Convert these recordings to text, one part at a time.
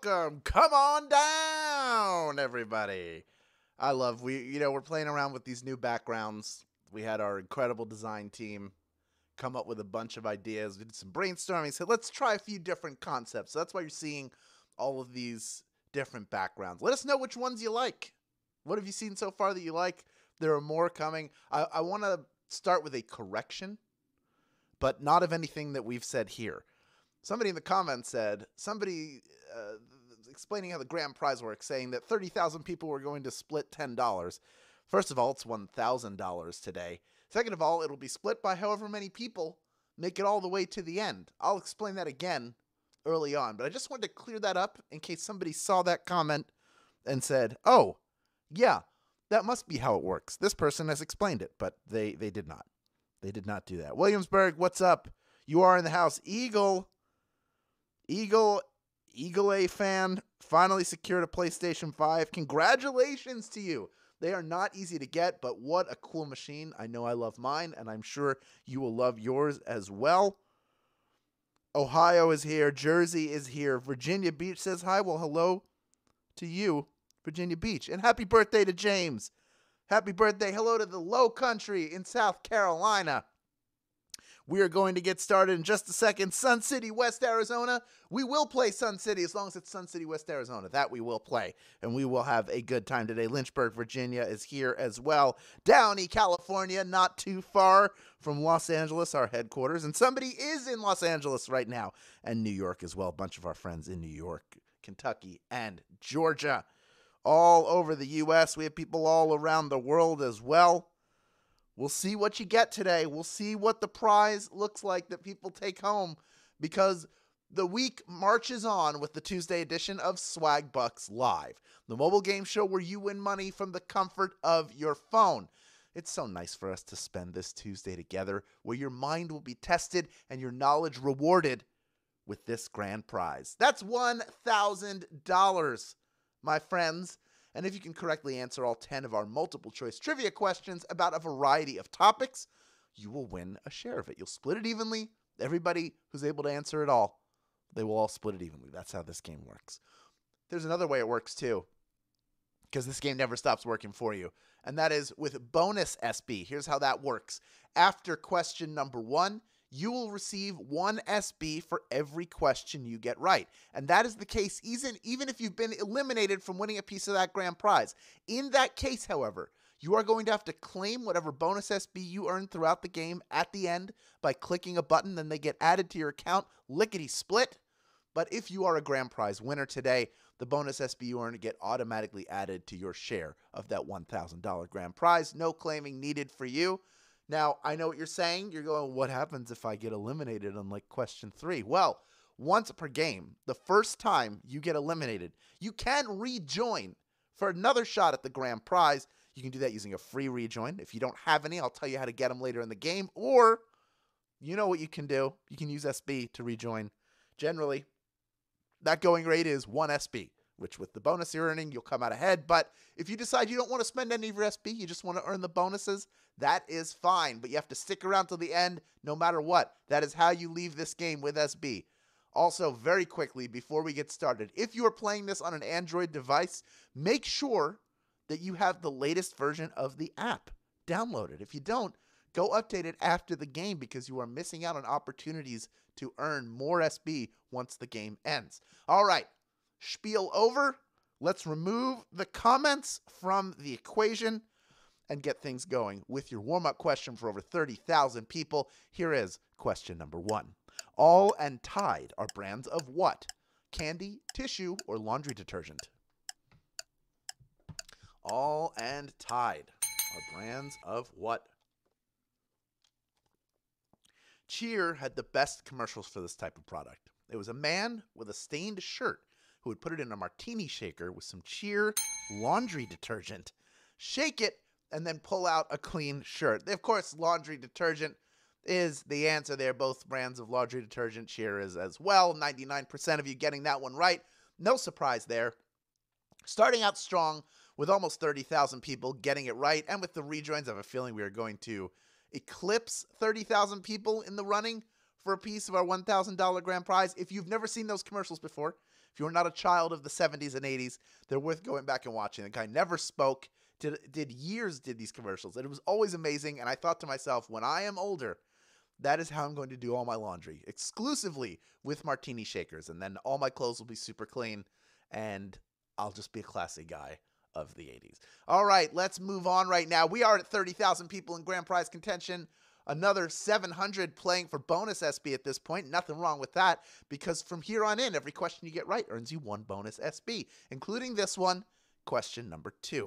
welcome. Come on down, everybody. We're playing around with these new backgrounds. We had our incredible design team come up with a bunch of ideas. We did some brainstorming. So let's try a few different concepts. So that's why you're seeing all of these different backgrounds. Let us know which ones you like. What have you seen so far that you like? There are more coming. I want to start with a correction, but not of anything that we've said here. Somebody in the comments said, explaining how the grand prize works, saying that 30,000 people were going to split $10. First of all, it's $1,000 today. Second of all, it'll be split by however many people make it all the way to the end. I'll explain that again early on, but I just wanted to clear that up in case somebody saw that comment and said, oh, yeah, that must be how it works. This person has explained it, but they did not. They did not do that. Williamsburg, what's up? You are in the house. Eagle A fan finally secured a PlayStation 5. Congratulations to you. They are not easy to get, but what a cool machine. I know I love mine, and I'm sure you will love yours as well. Ohio is here. Jersey is here. Virginia Beach says hi. Well, hello to you, Virginia Beach. And happy birthday to James. Happy birthday. Hello to the Low Country in South Carolina. We are going to get started in just a second. Sun City, West Arizona. We will play Sun City as long as it's Sun City, West Arizona. That we will play, and we will have a good time today. Lynchburg, Virginia is here as well. Downey, California, not too far from Los Angeles, our headquarters. And somebody is in Los Angeles right now, and New York as well. A bunch of our friends in New York, Kentucky, and Georgia. All over the U.S. We have people all around the world as well. We'll see what you get today. We'll see what the prize looks like that people take home, because the week marches on with the Tuesday edition of Swagbucks Live, the mobile game show where you win money from the comfort of your phone. It's so nice for us to spend this Tuesday together, where your mind will be tested and your knowledge rewarded with this grand prize. That's $1,000, my friends. And if you can correctly answer all 10 of our multiple choice trivia questions about a variety of topics, you will win a share of it. You'll split it evenly. Everybody who's able to answer it all, they will all split it evenly. That's how this game works. There's another way it works too, because this game never stops working for you, and that is with bonus SB. Here's how that works. After question number 1, you will receive 1 SB for every question you get right. And that is the case even if you've been eliminated from winning a piece of that grand prize. In that case, however, you are going to have to claim whatever bonus SB you earned throughout the game at the end by clicking a button. Then they get added to your account, lickety-split. But if you are a grand prize winner today, the bonus SB you earn get automatically added to your share of that $1,000 grand prize. No claiming needed for you. Now, I know what you're saying. You're going, what happens if I get eliminated on like question 3? Well, once per game, the first time you get eliminated, you can rejoin for another shot at the grand prize. You can do that using a free rejoin. If you don't have any, I'll tell you how to get them later in the game. Or, you know what you can do. You can use SB to rejoin. Generally, that going rate is 1 SB, which with the bonus you're earning, you'll come out ahead. But if you decide you don't want to spend any of your SB, you just want to earn the bonuses, that is fine. But you have to stick around till the end no matter what. That is how you leave this game with SB. Also, very quickly, before we get started, if you are playing this on an Android device, make sure that you have the latest version of the app downloaded. If you don't, go update it after the game, because you are missing out on opportunities to earn more SB once the game ends. All right. Spiel over. Let's remove the comments from the equation and get things going with your warm-up question for over 30,000 people. Here is question number 1. All and Tide are brands of what? Candy, tissue, or laundry detergent? All and Tide are brands of what? Cheer had the best commercials for this type of product. It was a man with a stained shirt who would put it in a martini shaker with some Cheer laundry detergent, shake it, and then pull out a clean shirt. Of course, laundry detergent is the answer there. Both brands of laundry detergent. Cheer is as well. 99% of you getting that one right. No surprise there. Starting out strong with almost 30,000 people getting it right, and with the rejoins, I have a feeling we are going to eclipse 30,000 people in the running for a piece of our $1,000 grand prize. If you've never seen those commercials before, If you're not a child of the 70s and 80s, they're worth going back and watching. The guy never spoke, did these commercials, and it was always amazing. And I thought to myself, when I am older, that is how I'm going to do all my laundry, exclusively with martini shakers. And then all my clothes will be super clean, and I'll just be a classy guy of the 80s. All right, let's move on right now. We are at 30,000 people in grand prize contention. Another 700 playing for bonus SB at this point. Nothing wrong with that, because from here on in, every question you get right earns you 1 bonus SB, including this one, question number 2.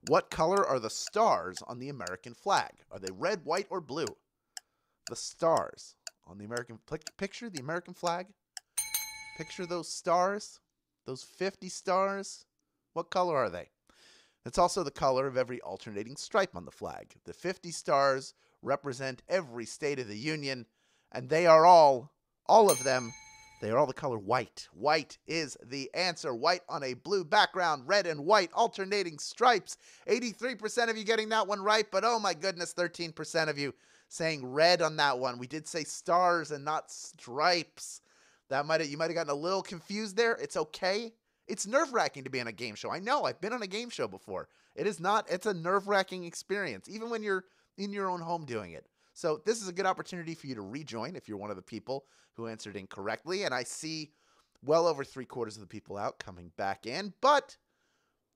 What color are the stars on the American flag? Are they red, white, or blue? The stars on the American, picture the American flag. Picture those stars, those 50 stars. What color are they? It's also the color of every alternating stripe on the flag. The 50 stars represent every state of the union, and they are all of them, they are all the color white. White is the answer. White on a blue background, red and white alternating stripes. 83% of you getting that one right, but oh my goodness, 13% of you saying red on that one. We did say stars and not stripes. You might have gotten a little confused there. It's okay. It's nerve-wracking to be on a game show. I know, I've been on a game show before. It's a nerve-wracking experience, even when you're in your own home doing it. So this is a good opportunity for you to rejoin if you're one of the people who answered incorrectly. And I see well over 3/4 of the people out coming back in. But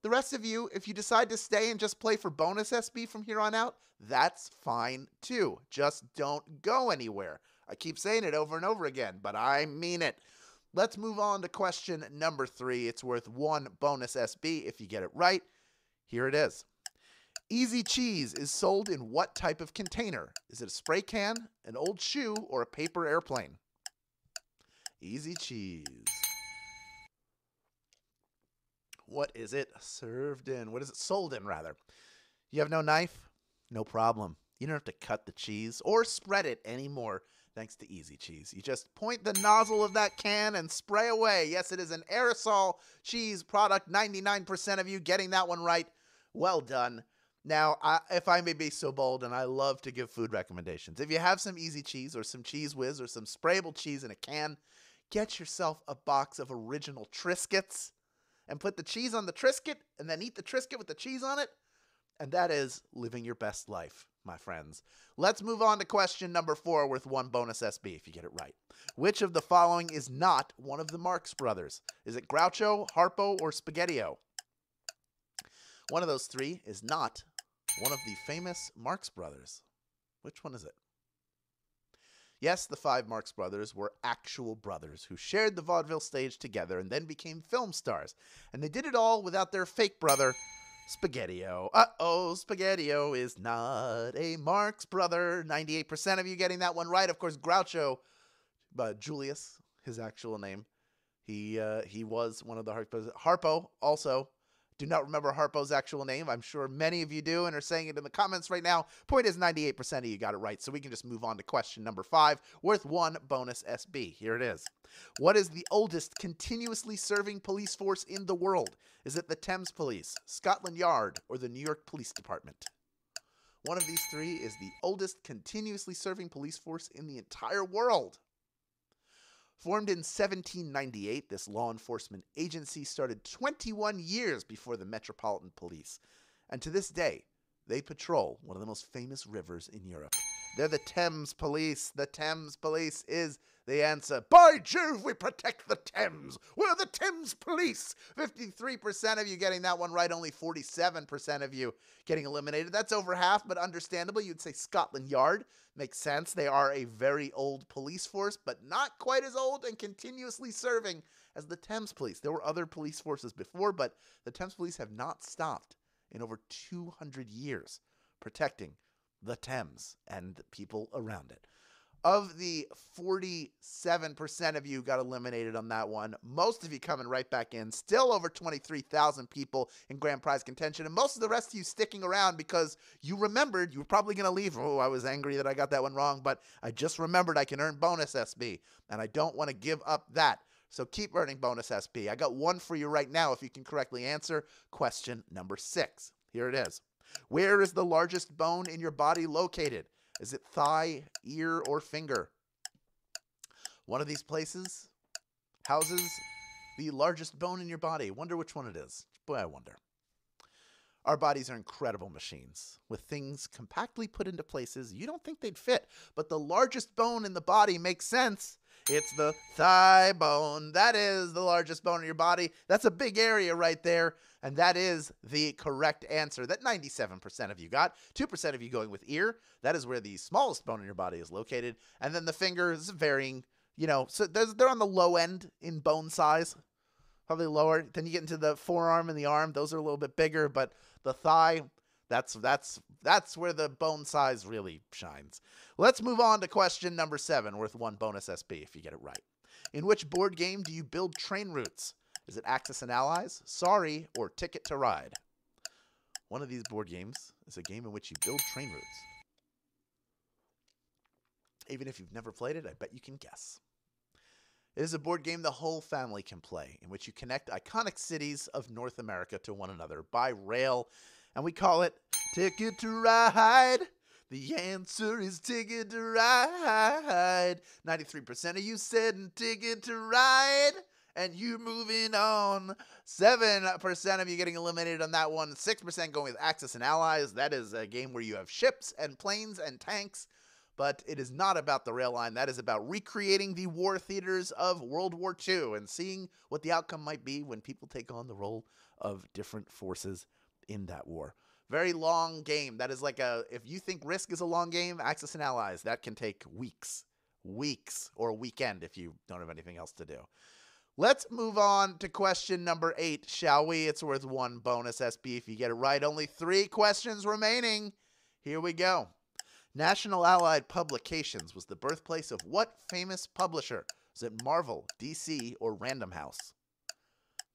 the rest of you, if you decide to stay and just play for bonus SB from here on out, that's fine too. Just don't go anywhere. I keep saying it over and over again, but I mean it. Let's move on to question number 3. It's worth 1 bonus SB if you get it right. Here it is. Easy cheese is sold in what type of container? Is it a spray can, an old shoe, or a paper airplane? Easy cheese. What is it served in? What is it sold in, rather? You have no knife? No problem. You don't have to cut the cheese or spread it anymore thanks to Easy Cheese. You just point the nozzle of that can and spray away. Yes, it is an aerosol cheese product. 99% of you getting that one right. Well done. Now, if I may be so bold, and I love to give food recommendations, if you have some Easy Cheese or some Cheese Whiz or some sprayable cheese in a can, get yourself a box of original Triscuits and put the cheese on the Triscuit and then eat the Triscuit with the cheese on it. And that is living your best life, my friends. Let's move on to question number 4 worth 1 bonus SB if you get it right. Which of the following is not one of the Marx Brothers? Is it Groucho, Harpo, or Spaghetti-O? One of those 3 is not one of the famous Marx Brothers. Which one is it? Yes, the 5 Marx Brothers were actual brothers who shared the vaudeville stage together and then became film stars. And they did it all without their fake brother, Spaghetti-O. Uh-oh, Spaghetti-O is not a Marx brother. 98% of you getting that one right. Of course, Groucho, Julius, his actual name. He was one of the Harpos. Harpo, also. Do not remember Harpo's actual name. I'm sure many of you do and are saying it in the comments right now. Point is 98% of you got it right, so we can just move on to question number 5, worth 1 bonus SB. Here it is. What is the oldest continuously serving police force in the world? Is it the Thames Police, Scotland Yard, or the New York Police Department? One of these 3 is the oldest continuously serving police force in the entire world. Formed in 1798, this law enforcement agency started 21 years before the Metropolitan Police. And to this day, they patrol one of the most famous rivers in Europe. They're the Thames Police. The Thames Police is the answer. By Jove, we protect the Thames. We're the Thames Police. 53% of you getting that one right. Only 47% of you getting eliminated. That's over half, but understandably, you'd say Scotland Yard. Makes sense. They are a very old police force, but not quite as old and continuously serving as the Thames Police. There were other police forces before, but the Thames Police have not stopped in over 200 years protecting the Thames and the people around it. Of the 47% of you got eliminated on that one, most of you coming right back in, still over 23,000 people in grand prize contention, and most of the rest of you sticking around because you remembered you were probably going to leave. Oh, I was angry that I got that one wrong, but I just remembered I can earn bonus SB, and I don't want to give up that. So keep earning bonus SB. I got one for you right now if you can correctly answer question number 6. Here it is. Where is the largest bone in your body located? Is it thigh, ear, or finger? One of these places, houses, the largest bone in your body. Wonder which one it is. Boy, I wonder. Our bodies are incredible machines, with things compactly put into places you don't think they'd fit. But the largest bone in the body makes sense. It's the thigh bone. That is the largest bone in your body. That's a big area right there. And that is the correct answer that 97% of you got. 2% of you going with ear. That is where the smallest bone in your body is located. And then the fingers varying, so they're on the low end in bone size. Probably lower. Then you get into the forearm and the arm. Those are a little bit bigger, but the thigh, that's where the bone size really shines. Let's move on to question number 7, worth 1 bonus SB if you get it right. In which board game do you build train routes? Is it Axis and Allies, Sorry, or Ticket to Ride? One of these board games is a game in which you build train routes. Even if you've never played it, I bet you can guess. It is a board game the whole family can play, in which you connect iconic cities of North America to one another by rail, and we call it Ticket to Ride. The answer is Ticket to Ride. 93% of you said Ticket to Ride, and you moving on. 7% of you getting eliminated on that one. 6% going with Axis and Allies. That is a game where you have ships and planes and tanks. But it is not about the rail line. That is about recreating the war theaters of World War II and seeing what the outcome might be when people take on the role of different forces in that war. Very long game. That is like if you think Risk is a long game, Axis and Allies, that can take weeks, or a weekend if you don't have anything else to do. Let's move on to question number 8, shall we? It's worth 1 bonus SB if you get it right. Only 3 questions remaining. Here we go. National Allied Publications was the birthplace of what famous publisher? Was it Marvel, DC, or Random House?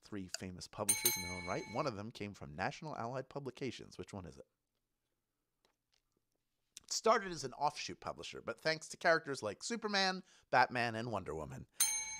3 famous publishers in their own right. One of them came from National Allied Publications. Which one is it? It started as an offshoot publisher, but thanks to characters like Superman, Batman, and Wonder Woman,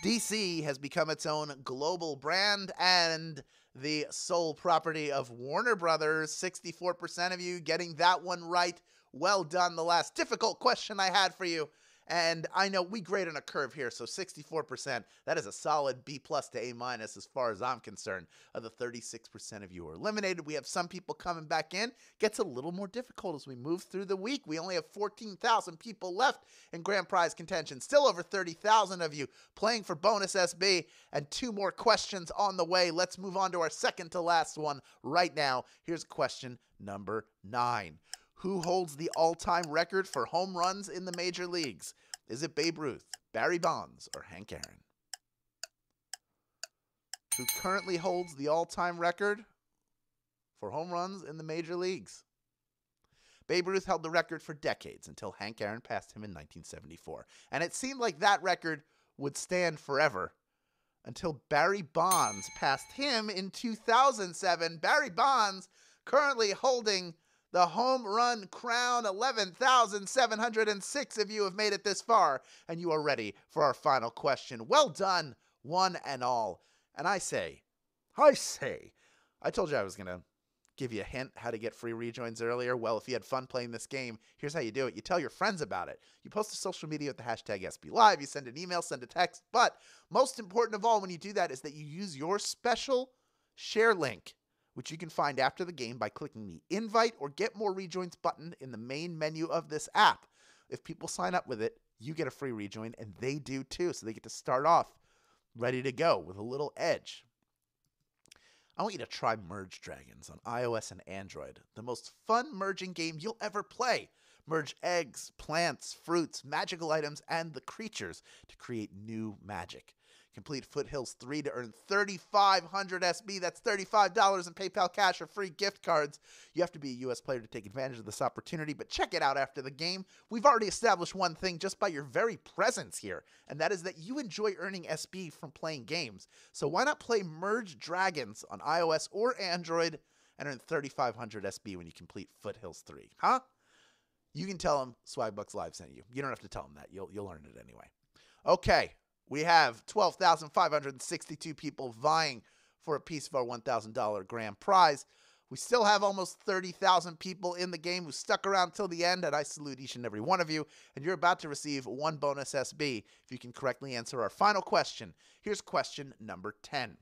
DC has become its own global brand and the sole property of Warner Brothers. 64% of you getting that one right. Well done. The last difficult question I had for you. And I know we grade on a curve here, so 64%, that is a solid B+ to A- as far as I'm concerned. Of the 36% of you are eliminated. We have some people coming back in. Gets a little more difficult as we move through the week. We only have 14,000 people left in grand prize contention. Still over 30,000 of you playing for bonus SB, and 2 more questions on the way. Let's move on to our second to last one right now. Here's question number 9. Who holds the all-time record for home runs in the major leagues? Is it Babe Ruth, Barry Bonds, or Hank Aaron? Who currently holds the all-time record for home runs in the major leagues? Babe Ruth held the record for decades until Hank Aaron passed him in 1974. And it seemed like that record would stand forever until Barry Bonds passed him in 2007. Barry Bonds currently holding the home run crown. 11,706 of you have made it this far, and you are ready for our final question. Well done, one and all. And I told you I was going to give you a hint how to get free rejoins earlier. Well, if you had fun playing this game, here's how you do it. You tell your friends about it. You post to social media with the hashtag SBLive. You send an email, send a text. But most important of all when you do that is that you use your special share link, which you can find after the game by clicking the invite or get more rejoins button in the main menu of this app. If people sign up with it, you get a free rejoin, and they do too. So they get to start off ready to go with a little edge. I want you to try Merge Dragons on iOS and Android. The most fun merging game you'll ever play. Merge eggs, plants, fruits, magical items, and the creatures to create new magic. Complete Foothills 3 to earn 3,500 SB. That's $35 in PayPal cash or free gift cards. You have to be a U.S. player to take advantage of this opportunity, but check it out after the game. We've already established one thing just by your very presence here, and that is that you enjoy earning SB from playing games. So why not play Merge Dragons on iOS or Android and earn 3,500 SB when you complete Foothills 3, huh? You can tell them Swagbucks Live sent you. You don't have to tell them that. You'll earn it anyway. Okay. We have 12,562 people vying for a piece of our $1,000 grand prize. We still have almost 30,000 people in the game who stuck around till the end, and I salute each and every one of you. And you're about to receive one bonus SB if you can correctly answer our final question. Here's question number 10.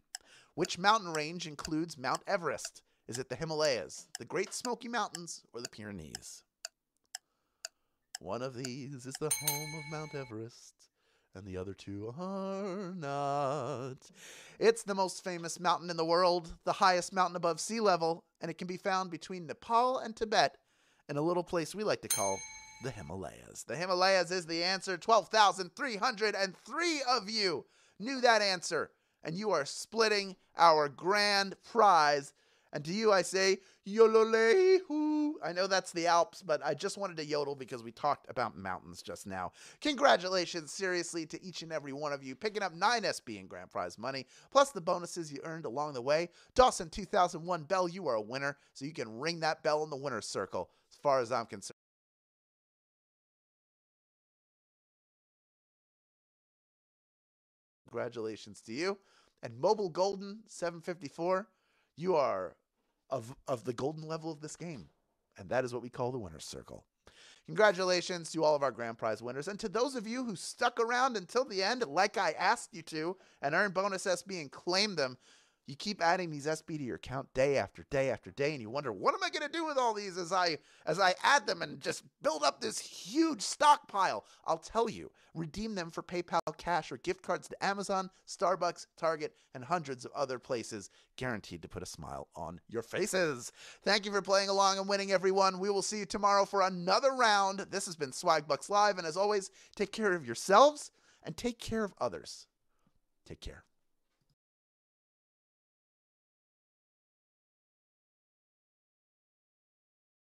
Which mountain range includes Mount Everest? Is it the Himalayas, the Great Smoky Mountains, or the Pyrenees? One of these is the home of Mount Everest, and the other two are not. It's the most famous mountain in the world, the highest mountain above sea level, and it can be found between Nepal and Tibet in a little place we like to call the Himalayas. The Himalayas is the answer. 12,303 of you knew that answer, and you are splitting our grand prize. And to you I say, yolole-hoo. I know that's the Alps, but I just wanted to yodel because we talked about mountains just now. Congratulations, seriously, to each and every one of you, picking up 9 SB in grand prize money, plus the bonuses you earned along the way. Dawson 2001 Bell, you are a winner, so you can ring that bell in the winner's circle, as far as I'm concerned. Congratulations to you. And Mobile Golden 754, you are of the golden level of this game. And that is what we call the winner's circle. Congratulations to all of our grand prize winners. And to those of you who stuck around until the end, like I asked you to, and earned bonus SB and claimed them, you keep adding these SB to your account day after day after day, and you wonder, what am I going to do with all these as I add them and just build up this huge stockpile? I'll tell you, redeem them for PayPal cash or gift cards to Amazon, Starbucks, Target, and hundreds of other places, guaranteed to put a smile on your faces. Thank you for playing along and winning, everyone. We will see you tomorrow for another round. This has been Swagbucks Live, and as always, take care of yourselves and take care of others. Take care.